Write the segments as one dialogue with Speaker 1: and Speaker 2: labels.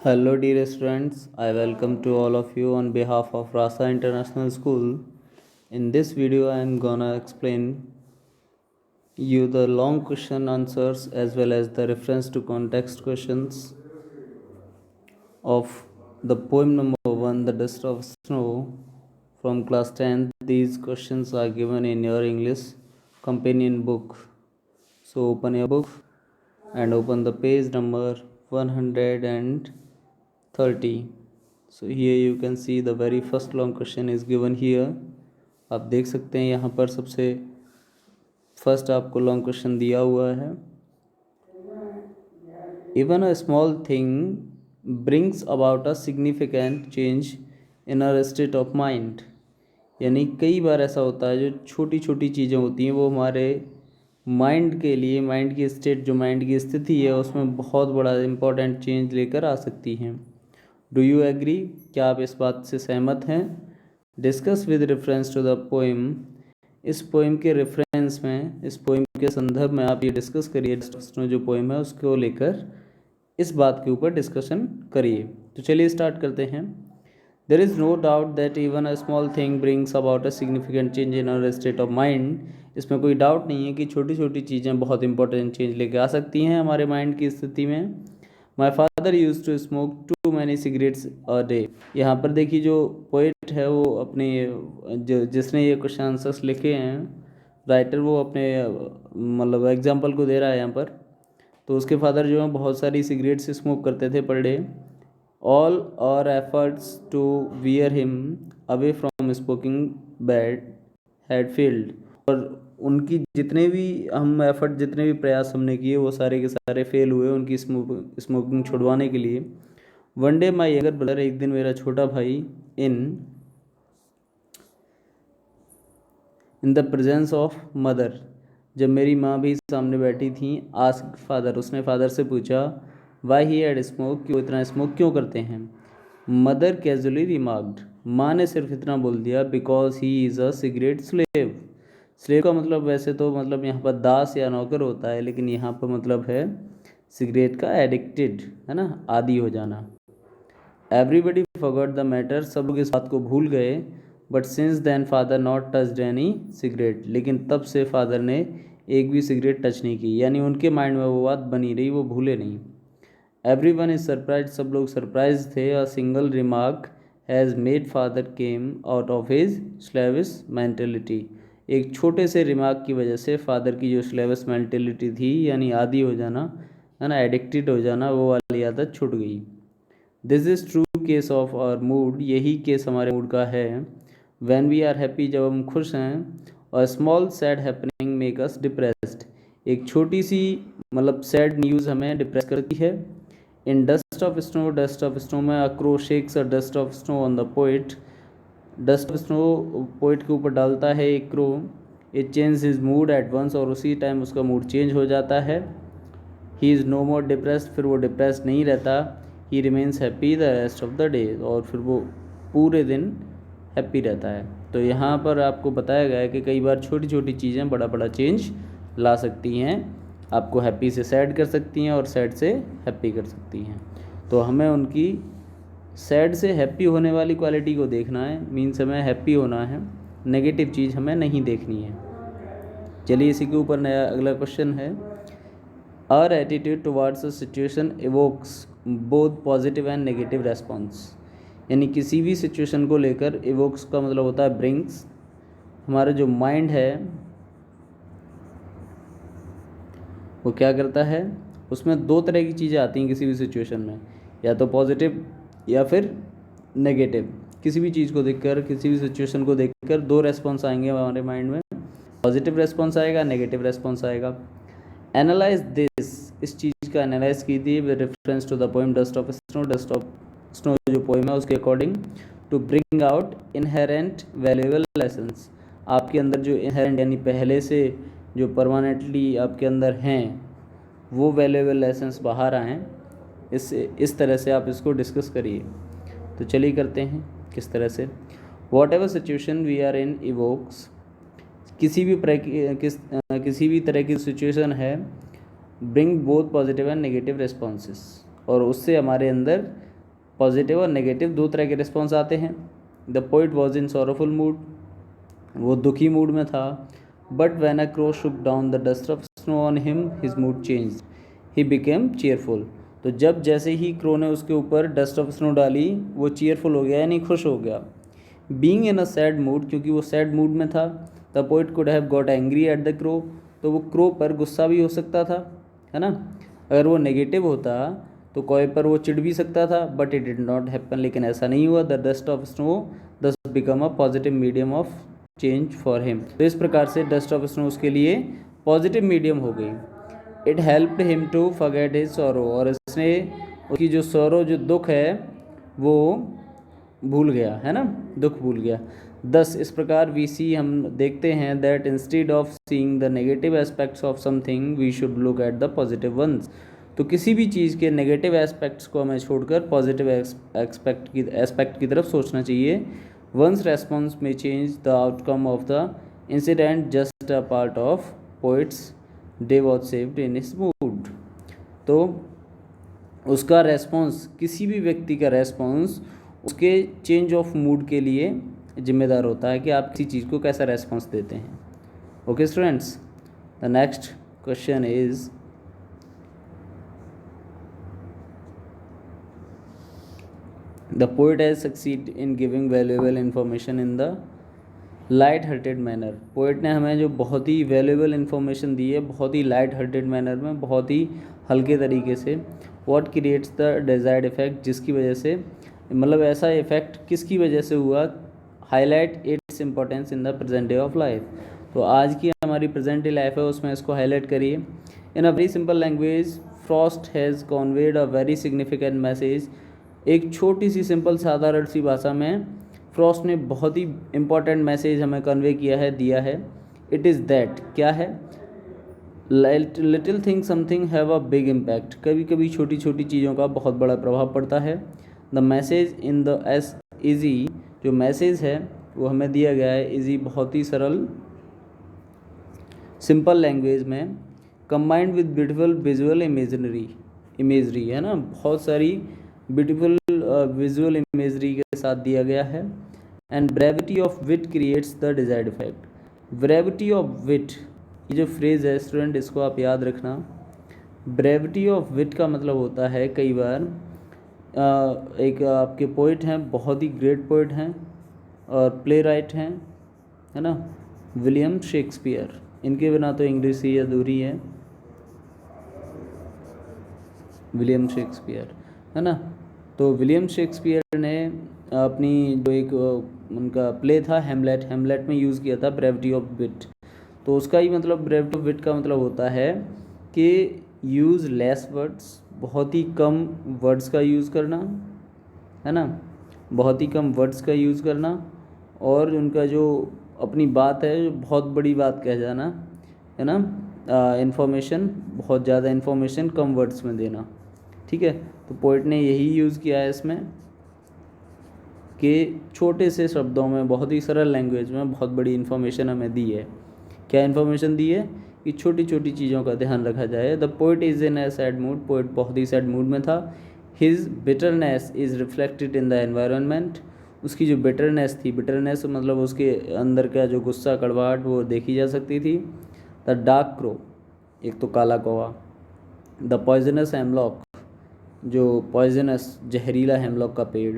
Speaker 1: Hello dear students, I welcome to all of you on behalf of Rasa International School. In this video I am gonna explain you the long question answers as well as the reference to context questions of the poem number 1 The Dust of Snow from class 10. These questions are given in your English companion book. So open your book and open the page number 130. So here you can see the very first long question is given here. आप देख सकते हैं यहाँ पर सबसे first आपको long question दिया हुआ है. Even a small thing brings about a significant change in our state of mind. यानी कई बार ऐसा होता है जो छोटी छोटी चीज़ें होती हैं वो हमारे माइंड के लिए, माइंड की स्टेट, जो माइंड की स्थिति है उसमें बहुत बड़ा इंपॉर्टेंट चेंज लेकर आ सकती हैं. Do you agree? क्या आप इस बात से सहमत हैं? Discuss with reference to the poem. इस पोएम के रेफरेंस में, इस पोएम के संदर्भ में आप ये डिस्कस करिए. जो पोएम है उसको लेकर इस बात के ऊपर डिस्कशन करिए. तो चलिए स्टार्ट करते हैं. There is no doubt that even a small thing brings about a significant change in our state of mind. इसमें कोई डाउट नहीं है कि छोटी छोटी चीज़ें बहुत इंपॉर्टेंट चेंज लेके आ सकती हैं हमारे माइंड की स्थिति में. My father use to smoke too many cigarettes a day. यहाँ पर देखिए जो पोइट है वो अपने जिसने ये क्वेश्चन आंसर्स लिखे हैं, राइटर, वो अपने मतलब एग्जाम्पल को दे रहा है यहाँ पर. तो उसके फादर जो हैं बहुत सारी सिगरेट्स स्मोक करते थे per day. All our efforts to wear him away from smoking bad had failed. और उनकी जितने भी हम एफर्ट, जितने भी प्रयास हमने किए वो सारे के सारे फेल हुए उनकी स्मोकिंग छुड़वाने के लिए. One day my younger brother, एक दिन मेरा छोटा भाई, in the presence of mother, जब मेरी माँ भी सामने बैठी थी, आस्क्ड फादर, उसने फादर से पूछा, वाई ही हैड स्मोक, क्यों इतना स्मोक क्यों करते हैं. मदर कैजुअली रिमार्क्ड, माँ ने सिर्फ इतना बोल दिया, because he is a cigarette slave. Slave का मतलब वैसे तो मतलब यहाँ पर दास या नौकर होता है, लेकिन यहाँ पर मतलब है सिगरेट का एडिक्टेड, है ना, आदी हो जाना. एवरीबडी फॉरगॉट द मैटर, सब लोग इस बात को भूल गए. But since then father not touched any cigarette, लेकिन तब से फादर ने एक भी सिगरेट टच नहीं की. यानी उनके माइंड में वो बात बनी रही, वो भूले नहीं. एवरी वन इज सरप्राइज, सब लोग सरप्राइज थे. A single remark has made father came out of his slavish mentality. एक छोटे से रिमार्क की वजह से फादर की जो स्लेविश मैंटेलिटी थी, यानी आदी हो जाना, है ना, एडिक्टेड हो जाना, वो वाली आदत छूट गई. This is true case of our mood, यही केस हमारे मूड का है. व्हेन वी आर हैप्पी, जब हम खुश हैं. और small sad happening make us depressed, एक छोटी सी मतलब सैड न्यूज़ हमें डिप्रेस करती है. In dust of snow, dust of snow में a crow shakes a dust of snow on the poet. Dust of snow poet के ऊपर डालता है एक crow. It change his mood at once, और उसी टाइम उसका मूड चेंज हो जाता है. He is no more depressed, फिर वो डिप्रेस नहीं रहता. He remains happy the rest of the day, और फिर वो पूरे दिन हैप्पी रहता है. तो यहाँ पर आपको बताया गया है कि कई बार छोटी छोटी चीज़ें बड़ा बड़ा चेंज ला सकती हैं. आपको हैप्पी से सैड कर सकती हैं और सैड से हैप्पी कर सकती हैं. तो हमें उनकी सैड से हैप्पी होने वाली क्वालिटी को देखना है, मीन्स हमें हैप्पी होना है, नेगेटिव चीज़ हमें नहीं देखनी है. चलिए इसी के ऊपर नया अगला क्वेश्चन है. Our attitude towards a situation evokes both positive and negative response. यानी किसी भी सिचुएशन को लेकर, इवोक्स का मतलब होता है ब्रिंग्स. हमारा जो माइंड है वो क्या करता है, उसमें दो तरह की चीज़ें आती हैं किसी भी सिचुएशन में, या तो पॉजिटिव या फिर नेगेटिव. किसी भी चीज़ को देखकर, किसी भी सिचुएशन को देखकर दो रेस्पॉन्स आएंगे हमारे माइंड में. पॉजिटिव रेस्पॉन्स आएगा, नेगेटिव रेस्पॉन्स आएगा. एनालाइज दिस, इस चीज़ का एनालाइज कीजिए with reference to the poem dust of snow. Dust of snow जो पोएम है उसके according. To bring out inherent valuable lessons, आपके अंदर जो इनहेरेंट यानी पहले से जो परमानेंटली आपके अंदर हैं वो वैल्यूएबल लेसन्स बाहर आएँ. इस तरह से आप इसको डिस्कस करिए. तो चलिए करते हैं किस तरह से. Whatever situation we are in evokes, किसी भी तरह की सिचुएशन है, bring both positive and negative responses, और उससे हमारे अंदर पॉजिटिव और नेगेटिव, दो तरह के रिस्पॉन्स आते हैं। The poet was in sorrowful mood, वो दुखी मूड में था। But when a crow shook down the dust of snow on him his mood change, he became cheerful. तो जब जैसे ही क्रो ने उसके ऊपर डस्ट ऑफ स्नो डाली वो चेयरफुल हो गया, यानी खुश हो गया। Being in a sad mood, क्योंकि वो सैड मूड में था, the poet could have got angry at the crow, तो वो क्रो पर गुस्सा भी हो सकता था, है ना। अगर वो नेगेटिव होता तो कोई पर वो चिढ़ भी सकता था, but it did not happen, लेकिन ऐसा नहीं हुआ। द डस्ट ऑफ स्नो दस become a positive medium of change for him. तो इस प्रकार से डस्ट ऑफ स्नो उसके लिए पॉजिटिव मीडियम हो गई। It helped him to forget his sorrow, और इसने उसकी जो सॉरो, जो दुख है, वो भूल गया, है ना, दुख भूल गया। दस इस प्रकार वी सी, हम देखते हैं, that instead of seeing the negative aspects of something we should look at the positive ones. तो किसी भी चीज़ के नेगेटिव एस्पेक्ट्स को हमें छोड़कर पॉजिटिव एस्पेक्ट की तरफ सोचना चाहिए। वंस रेस्पॉन्स में change the outcome of the incident, just a part of poets day was saved in his mood. तो उसका रेस्पॉन्स, किसी भी व्यक्ति का रेस्पॉन्स उसके चेंज ऑफ मूड के लिए जिम्मेदार होता है कि आप किसी चीज़ को कैसा रेस्पॉन्स देते हैं। Okay students, the next question is, the poet has succeed in giving valuable information in the light hearted manner. Poet ने हमें जो बहुत ही वैल्यूएबल इन्फॉर्मेशन दी है, बहुत ही लाइट हार्टेड मैनर में, बहुत ही हल्के तरीके से। What creates the desired effect, जिसकी वजह से, मतलब ऐसा इफेक्ट किसकी वजह से हुआ। Highlight its importance in the present day of life. तो आज की हमारी प्रेजेंट डे लाइफ है, उसमें इसको हाईलाइट करिए। In a very simple language, Frost has conveyed a very significant message. एक छोटी सी सिंपल साधारण सी भाषा में फ्रॉस्ट ने बहुत ही इम्पॉर्टेंट मैसेज हमें कन्वे किया है, दिया है। इट इज़ दैट, क्या है, little thing something have a big impact. कभी कभी छोटी छोटी चीज़ों का बहुत बड़ा प्रभाव पड़ता है। The message in the S easy, जो मैसेज है वो हमें दिया गया है इजी, बहुत ही सरल सिंपल लैंग्वेज में, combined with beautiful visual imagery, है ना, बहुत सारी ब्यूटीफुल विजुअल इमेजरी के साथ दिया गया है। And brevity of wit creates the desired effect. Brevity of wit, ये जो फ्रेज़ है स्टूडेंट, इसको आप याद रखना। ब्रेविटी ऑफ विट का मतलब होता है, कई बार एक आपके पोइट हैं, बहुत ही ग्रेट पोइट हैं और प्ले राइट हैं, है ना, विलियम शेक्सपियर। इनके बिना तो इंग्लिश ही अधूरी है, विलियम शेक्सपियर, है ना। तो विलियम शेक्सपियर ने अपनी जो एक उनका प्ले था हेमलेट, हेमलेट में यूज़ किया था ब्रेविटी ऑफ विट। तो उसका ही मतलब, ब्रेविटी ऑफ विट का मतलब होता है कि यूज़ लेस वर्ड्स, बहुत ही कम वर्ड्स का यूज़ करना, है ना, बहुत ही कम वर्ड्स का यूज़ करना, और उनका जो अपनी बात है, जो बहुत बड़ी बात कह जाना, है ना, इन्फॉर्मेशन, बहुत ज़्यादा इन्फॉर्मेशन कम वर्ड्स में देना। ठीक है, तो पोइट ने यही यूज़ किया है इसमें कि छोटे से शब्दों में, बहुत ही सरल लैंग्वेज में बहुत बड़ी इन्फॉर्मेशन हमें दी है। क्या इन्फॉर्मेशन दी है कि छोटी छोटी चीज़ों का ध्यान रखा जाए। The poet is in A sad mood, poet बहुत ही सैड मूड में था। His bitterness is reflected in the environment, उसकी जो बिटरनेस थी, बिटरनेस मतलब उसके अंदर का जो गुस्सा, कड़वाहट, वो देखी जा सकती थी। द डार्क क्रो, एक तो काला कौवा। द पॉइजनस हेमलॉक, जो पॉइजनस जहरीला हेमलॉक का पेड़।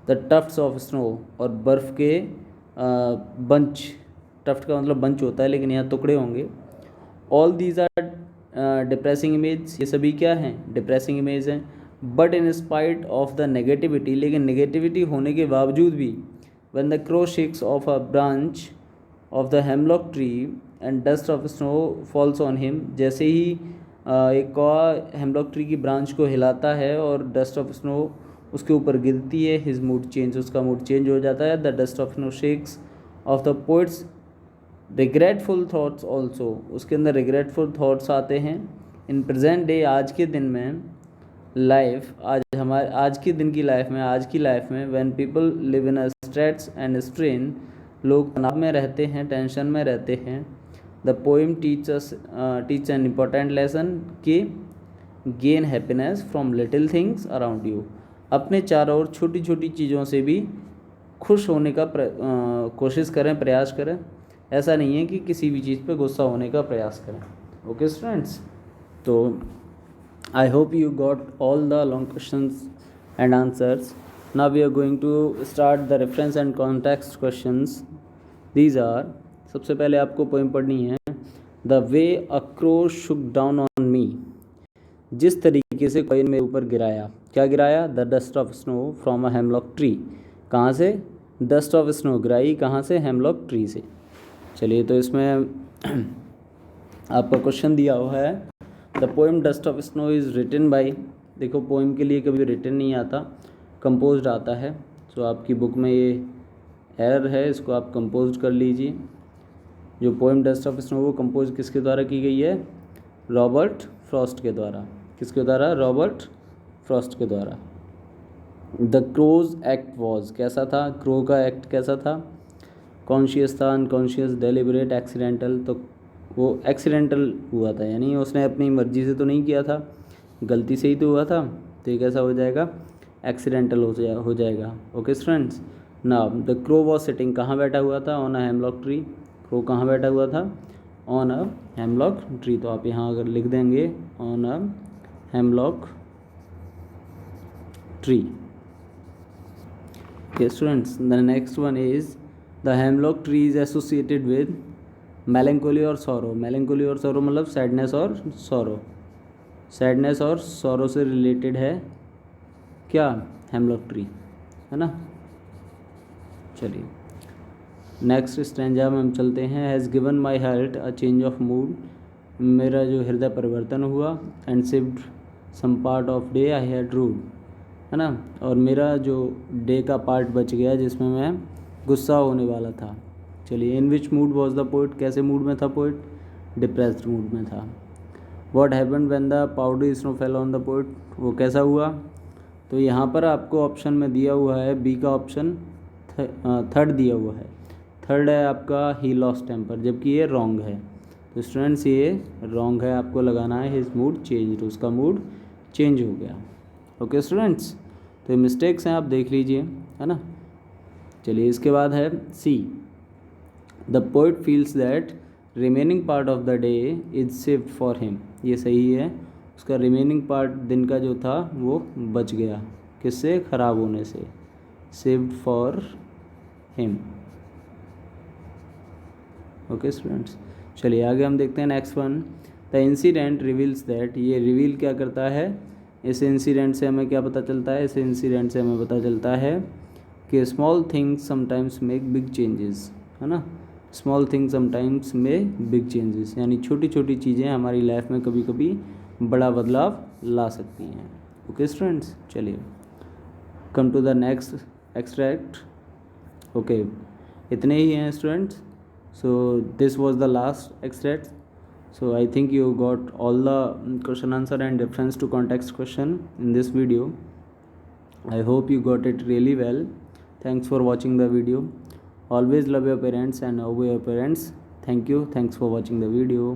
Speaker 1: द टफ्ट्स ऑफ स्नो, और बर्फ़ के बंच, टफ्ट का मतलब बंच होता है लेकिन यहाँ टुकड़े होंगे। All these are depressing image, ये सभी क्या हैं, डिप्रेसिंग इमेज हैं। But in spite of the negativity, लेकिन नेगेटिविटी होने के बावजूद भी, when the crow shakes off a branch of the hemlock tree and dust of snow falls on him, जैसे ही एक कौवा हेमलॉक ट्री की ब्रांच को हिलाता है और डस्ट ऑफ स्नो उसके ऊपर गिरती है, हिज मूड चेंज, उसका मूड चेंज हो जाता है। The dust of snow shakes of the poets regretful thoughts also, उसके अंदर रिग्रेटफुल थाट्स आते हैं। इन प्रेजेंट डे, आज के दिन में, लाइफ, आज के दिन की लाइफ में, आज की लाइफ में, when people live in a stress and strain, लोग तनाव में रहते हैं, टेंशन में रहते हैं। The poem teach an important lesson कि gain happiness from little things around you. अपने चारों ओर छोटी छोटी चीज़ों से भी खुश होने का कोशिश करें, प्रयास करें। ऐसा नहीं है कि किसी भी चीज़ पे गुस्सा होने का प्रयास करें। ओके स्टूडेंट्स, तो I hope you got all the long questions and answers. Now we are going to start the reference and context questions. These are, सबसे पहले आपको पोएम पढ़नी है. The way a crow shook down on me. जिस तरीके से कोई मेरे ऊपर गिराया. क्या गिराया? The dust of snow from a hemlock tree. कहाँ से? डस्ट ऑफ स्नो गिराई कहाँ से? हेमलॉक ट्री से. चलिए, तो इसमें आपका क्वेश्चन दिया हुआ है, the poem dust of snow is written by. देखो, पोएम के लिए कभी रिटन नहीं आता, कंपोज्ड आता है. तो आपकी बुक में ये एरर है, इसको आप कंपोज कर लीजिए. जो पोएम डस्ट ऑफ स्नो वो कंपोज किसके द्वारा की गई है? रॉबर्ट फ्रॉस्ट के द्वारा. किसके द्वारा? रॉबर्ट फ्रॉस्ट के द्वारा. The crow's act was. कैसा था? क्रो का एक्ट कैसा था? कॉन्शियस था, अनकॉन्शियस, डेलिबरेट, एक्सीडेंटल. तो वो एक्सीडेंटल हुआ था, यानी उसने अपनी मर्जी से तो नहीं किया था, गलती से ही तो हुआ था. तो ये कैसा हो जाएगा? एक्सीडेंटल हो जाएगा. Okay students, now the crow was sitting. कहाँ बैठा हुआ था? On a hemlock tree. Crow कहाँ बैठा हुआ था? On a hemlock tree. तो आप यहाँ अगर लिख देंगे on a hemlock tree. Okay students, the next one is the hemlock tree is associated with melancholy और sorrow. melancholy और sorrow मतलब sadness और sorrow. sadness और sorrow से related है क्या? hemlock tree, है ना. चलिए, नेक्स्ट स्टैंजा में हम चलते हैं. Has given my heart a change of mood. मेरा जो हृदय परिवर्तन हुआ. And saved some part of day I had rued, है ना. और मेरा जो डे का पार्ट बच गया जिसमें मैं गुस्सा होने वाला था. चलिए, इन विच मूड वॉज द पोइट. कैसे मूड में था पोइट? डिप्रेस्ड मूड में था. What happened when the powdery snow fell on the poet. वो कैसा हुआ? तो यहाँ पर आपको ऑप्शन में दिया हुआ है बी का ऑप्शन थर्ड दिया हुआ है. थर्ड है आपका ही लॉस्ट टेम्पर, जबकि ये रॉन्ग है. तो स्टूडेंट्स ये रॉन्ग है, आपको लगाना है हिज मूड चेंज. उसका मूड चेंज हो गया. ओके स्टूडेंट्स, तो ये मिस्टेक्स हैं, आप देख लीजिए, है ना. चलिए, इसके बाद है C. The poet feels that remaining part of the day is saved for him. ये सही है, उसका रिमेनिंग पार्ट दिन का जो था वो बच गया. किससे? ख़राब होने से. Saved for him. Okay students, चलिए आगे हम देखते हैं next one. The incident reveals that. ये रिवील क्या करता है? इस इंसिडेंट से हमें क्या पता चलता है? इस इंसिडेंट से हमें पता चलता है कि small things sometimes make big changes, है ना. Small things sometimes make big changes, यानी छोटी छोटी चीज़ें हमारी लाइफ में कभी कभी बड़ा बदलाव ला सकती हैं. ओके स्टूडेंट्स, चलिए come to the next extract. Okay, इतने ही हैं students. So this was the last extract. So I think you got all the question answer and reference to context question in this video. I hope you got it really well. Thanks for watching the video. Always love your parents and obey your parents. Thank you. Thanks for watching the video.